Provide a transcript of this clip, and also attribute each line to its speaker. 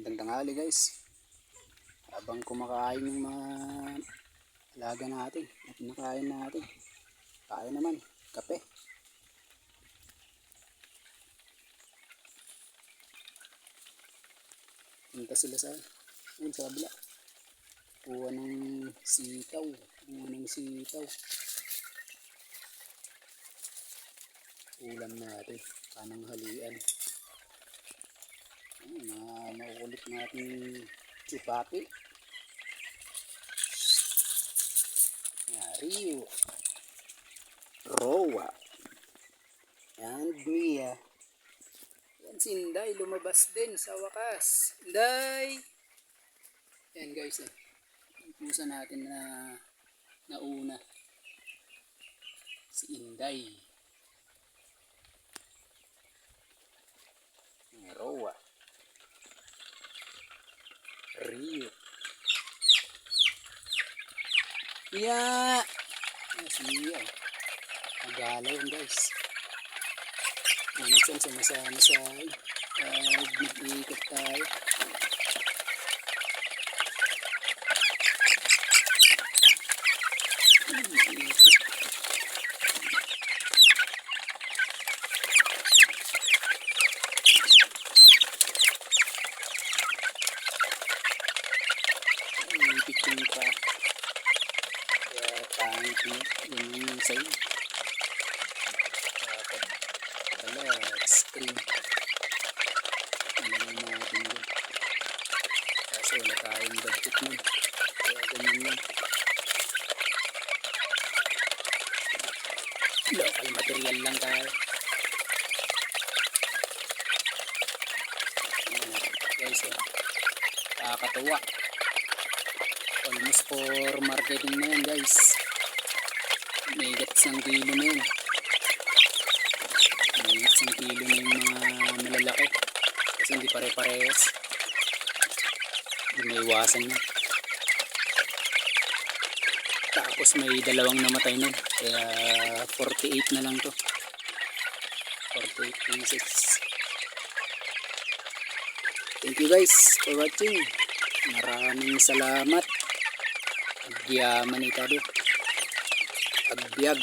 Speaker 1: Magandang tanghali guys. Habang kumakain yung mga alaga natin at pinakain natin, kain naman, kape. Punta sila sa kabila. Kuha ng sitaw. Ulam natin, pananghalian. Makukulit natin chupapi. Rio, Rowa, and Mia. Yan si Inday, lumabas din sa wakas. Inday! Yan guys, pusa natin na nauna. Si Inday. Rowa. Rio. Yeah! Si Mia. Nagalaw yun guys. Minsan sumasama sa nag-iikot tayo. Piking pa. Kaya pangit yung sa'yo. Dapat pala screen. Alam natin yun. Kaso wala tayong budget nun. Kaya ganyan lang. Local material lang tayo. Guys, kakatuwa. Almost for marketing na yan guys. May gats ng kilo na yun. May gats ng kilo na yung mga malalaki. Kasi hindi pare-parehas. Hindi may iwasan yun. Tapos may dalawang namatay nun. Kaya 48 na lang to. 48 pieces. Thank you guys for watching. Maraming salamat. Agyaman ito do. Agbyag.